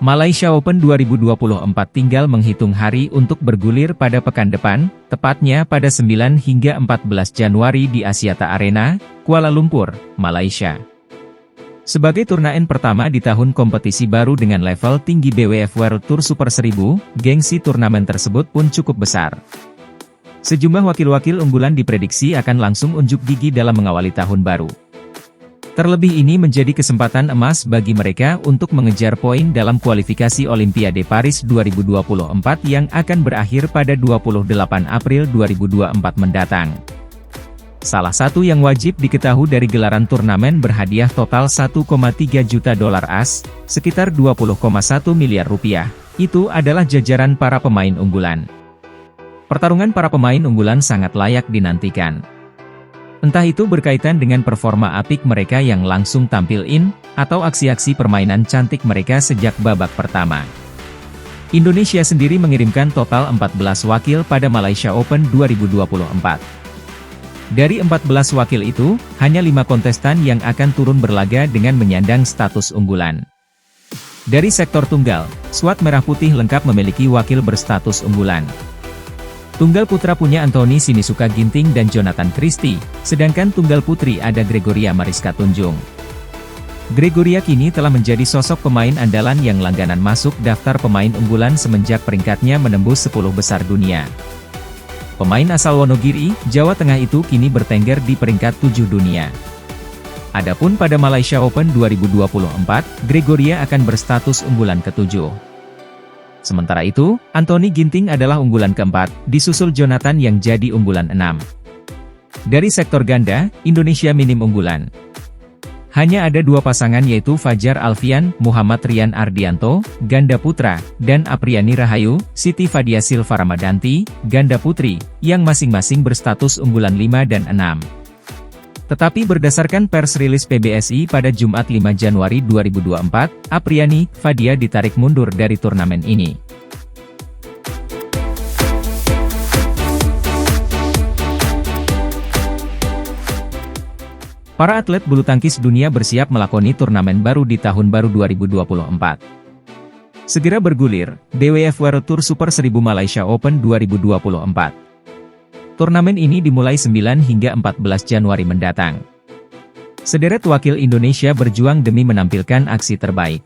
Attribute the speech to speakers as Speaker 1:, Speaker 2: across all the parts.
Speaker 1: Malaysia Open 2024 tinggal menghitung hari untuk bergulir pada pekan depan, tepatnya pada 9 hingga 14 Januari di Axiata Arena, Kuala Lumpur, Malaysia. Sebagai turnamen pertama di tahun kompetisi baru dengan level tinggi BWF World Tour Super 1000, gengsi turnamen tersebut pun cukup besar. Sejumlah wakil-wakil unggulan diprediksi akan langsung unjuk gigi dalam mengawali tahun baru. Terlebih ini menjadi kesempatan emas bagi mereka untuk mengejar poin dalam kualifikasi Olimpiade Paris 2024 yang akan berakhir pada 28 April 2024 mendatang. Salah satu yang wajib diketahui dari gelaran turnamen berhadiah total 1,3 juta dolar AS, sekitar 20,1 miliar rupiah, itu adalah jajaran para pemain unggulan. Pertarungan para pemain unggulan sangat layak dinantikan. Entah itu berkaitan dengan performa apik mereka yang langsung tampil atau aksi-aksi permainan cantik mereka sejak babak pertama. Indonesia sendiri mengirimkan total 14 wakil pada Malaysia Open 2024. Dari 14 wakil itu, hanya 5 kontestan yang akan turun berlaga dengan menyandang status unggulan. Dari sektor tunggal, skuad Merah Putih lengkap memiliki wakil berstatus unggulan. Tunggal putra punya Anthony Sinisuka Ginting dan Jonathan Christie, sedangkan tunggal putri ada Gregoria Mariska Tunjung. Gregoria kini telah menjadi sosok pemain andalan yang langganan masuk daftar pemain unggulan semenjak peringkatnya menembus 10 besar dunia. Pemain asal Wonogiri, Jawa Tengah itu kini bertengger di peringkat 7 dunia. Adapun pada Malaysia Open 2024, Gregoria akan berstatus unggulan ke-7. Sementara itu, Anthony Ginting adalah unggulan keempat, disusul Jonathan yang jadi unggulan 6. Dari sektor ganda, Indonesia minim unggulan. Hanya ada 2 pasangan yaitu Fajar Alfian, Muhammad Rian Ardianto, ganda putra, dan Apriani Rahayu, Siti Fadia Silva Ramadanti, ganda putri, yang masing-masing berstatus unggulan 5 dan 6. Tetapi berdasarkan pers rilis PBSI pada Jumat 5 Januari 2024, Apriani Fadia ditarik mundur dari turnamen ini. Para atlet bulu tangkis dunia bersiap melakoni turnamen baru di tahun baru 2024. Segera bergulir, BWF World Tour Super 1000 Malaysia Open 2024. Turnamen ini dimulai 9 hingga 14 Januari mendatang. Sederet wakil Indonesia berjuang demi menampilkan aksi terbaik.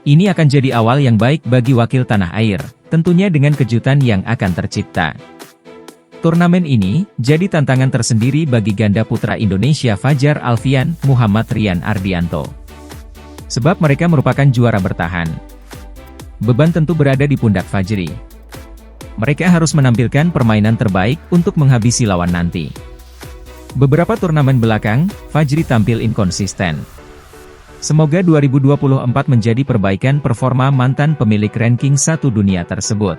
Speaker 1: Ini akan jadi awal yang baik bagi wakil tanah air, tentunya dengan kejutan yang akan tercipta. Turnamen ini jadi tantangan tersendiri bagi ganda putra Indonesia Fajar Alfian, Muhammad Rian Ardianto. Sebab mereka merupakan juara bertahan. Beban tentu berada di pundak Fajri. Mereka harus menampilkan permainan terbaik untuk menghabisi lawan nanti. Beberapa turnamen belakang, Fajri tampil inkonsisten. Semoga 2024 menjadi perbaikan performa mantan pemilik ranking 1 dunia tersebut.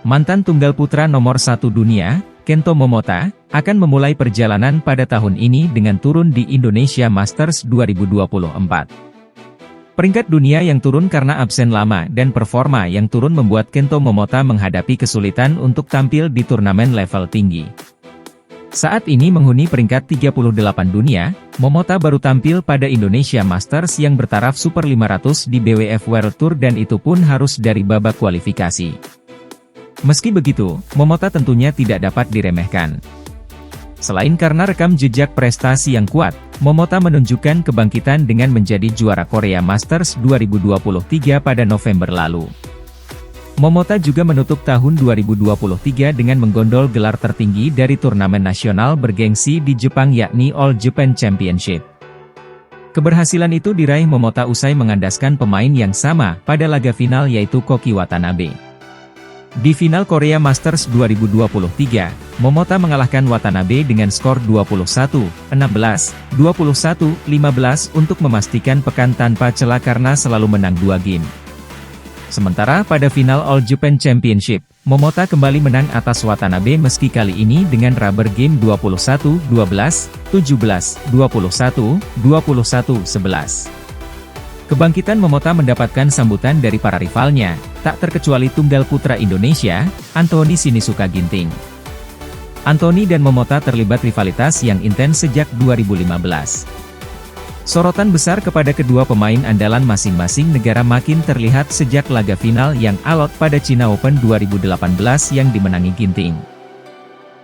Speaker 1: Mantan tunggal putra nomor 1 dunia, Kento Momota, akan memulai perjalanan pada tahun ini dengan turun di Indonesia Masters 2024. Peringkat dunia yang turun karena absen lama dan performa yang turun membuat Kento Momota menghadapi kesulitan untuk tampil di turnamen level tinggi. Saat ini menghuni peringkat 38 dunia, Momota baru tampil pada Indonesia Masters yang bertaraf Super 500 di BWF World Tour dan itu pun harus dari babak kualifikasi. Meski begitu, Momota tentunya tidak dapat diremehkan. Selain karena rekam jejak prestasi yang kuat, Momota menunjukkan kebangkitan dengan menjadi juara Korea Masters 2023 pada November lalu. Momota juga menutup tahun 2023 dengan menggondol gelar tertinggi dari turnamen nasional bergengsi di Jepang yakni All Japan Championship. Keberhasilan itu diraih Momota usai mengandaskan pemain yang sama pada laga final yaitu Koki Watanabe. Di final Korea Masters 2023, Momota mengalahkan Watanabe dengan skor 21-16, 21-15 untuk memastikan pekan tanpa celah karena selalu menang 2 game. Sementara pada final All Japan Championship, Momota kembali menang atas Watanabe meski kali ini dengan rubber game 21-12, 17-21, 21-11. Kebangkitan Momota mendapatkan sambutan dari para rivalnya, tak terkecuali tunggal putra Indonesia, Anthony Sinisuka Ginting. Anthony dan Momota terlibat rivalitas yang intens sejak 2015. Sorotan besar kepada kedua pemain andalan masing-masing negara makin terlihat sejak laga final yang alot pada China Open 2018 yang dimenangi Ginting.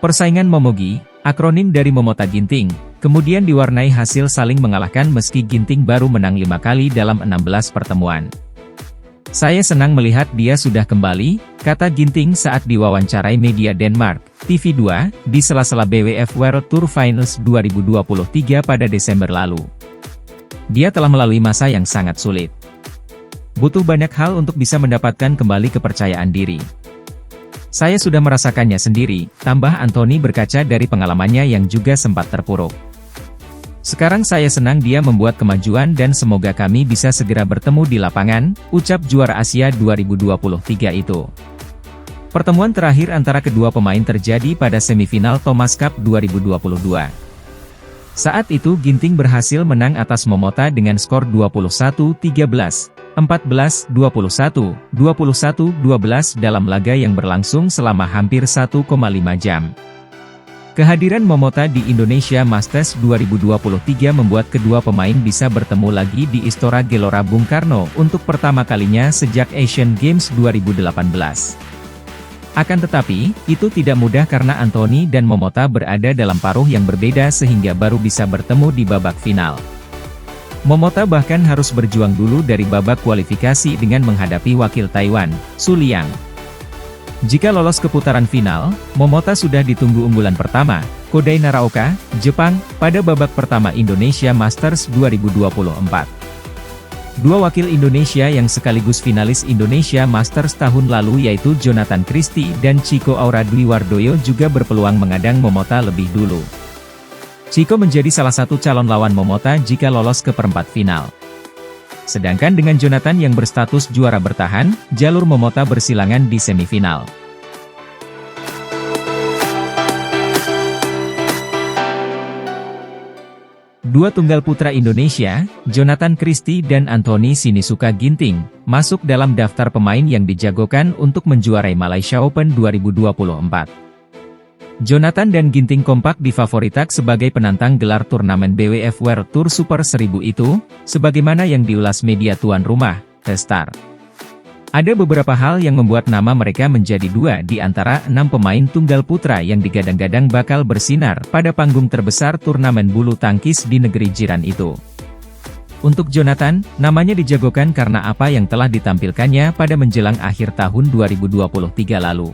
Speaker 1: Persaingan Momogi, akronim dari Momota Ginting, kemudian diwarnai hasil saling mengalahkan meski Ginting baru menang 5 kali dalam 16 pertemuan. "Saya senang melihat dia sudah kembali," kata Ginting saat diwawancarai media Denmark, TV2, di sela-sela BWF World Tour Finals 2023 pada Desember lalu. "Dia telah melalui masa yang sangat sulit. Butuh banyak hal untuk bisa mendapatkan kembali kepercayaan diri. Saya sudah merasakannya sendiri," tambah Anthony berkaca dari pengalamannya yang juga sempat terpuruk. "Sekarang saya senang dia membuat kemajuan dan semoga kami bisa segera bertemu di lapangan," ucap juara Asia 2023 itu. Pertemuan terakhir antara kedua pemain terjadi pada semifinal Thomas Cup 2022. Saat itu Ginting berhasil menang atas Momota dengan skor 21-13, 14-21, 21-12 dalam laga yang berlangsung selama hampir 1,5 jam. Kehadiran Momota di Indonesia Masters 2023 membuat kedua pemain bisa bertemu lagi di Istora Gelora Bung Karno untuk pertama kalinya sejak Asian Games 2018. Akan tetapi, itu tidak mudah karena Anthony dan Momota berada dalam paruh yang berbeda sehingga baru bisa bertemu di babak final. Momota bahkan harus berjuang dulu dari babak kualifikasi dengan menghadapi wakil Taiwan, Su Liang. Jika lolos ke putaran final, Momota sudah ditunggu unggulan pertama, Kodai Naraoka, Jepang, pada babak pertama Indonesia Masters 2024. Dua wakil Indonesia yang sekaligus finalis Indonesia Masters tahun lalu yaitu Jonathan Christie dan Chico Aura Dwi Wardoyo juga berpeluang mengadang Momota lebih dulu. Chico menjadi salah satu calon lawan Momota jika lolos ke perempat final. Sedangkan dengan Jonathan yang berstatus juara bertahan, jalur Momota bersilangan di semifinal. Dua tunggal putra Indonesia, Jonathan Christie dan Anthony Sinisuka Ginting, masuk dalam daftar pemain yang dijagokan untuk menjuarai Malaysia Open 2024. Jonathan dan Ginting kompak difavoritak sebagai penantang gelar turnamen BWF World Tour Super 1000 itu, sebagaimana yang diulas media tuan rumah, The Star. Ada beberapa hal yang membuat nama mereka menjadi dua di antara 6 pemain tunggal putra yang digadang-gadang bakal bersinar pada panggung terbesar turnamen bulu tangkis di negeri jiran itu. Untuk Jonathan, namanya dijagokan karena apa yang telah ditampilkannya pada menjelang akhir tahun 2023 lalu.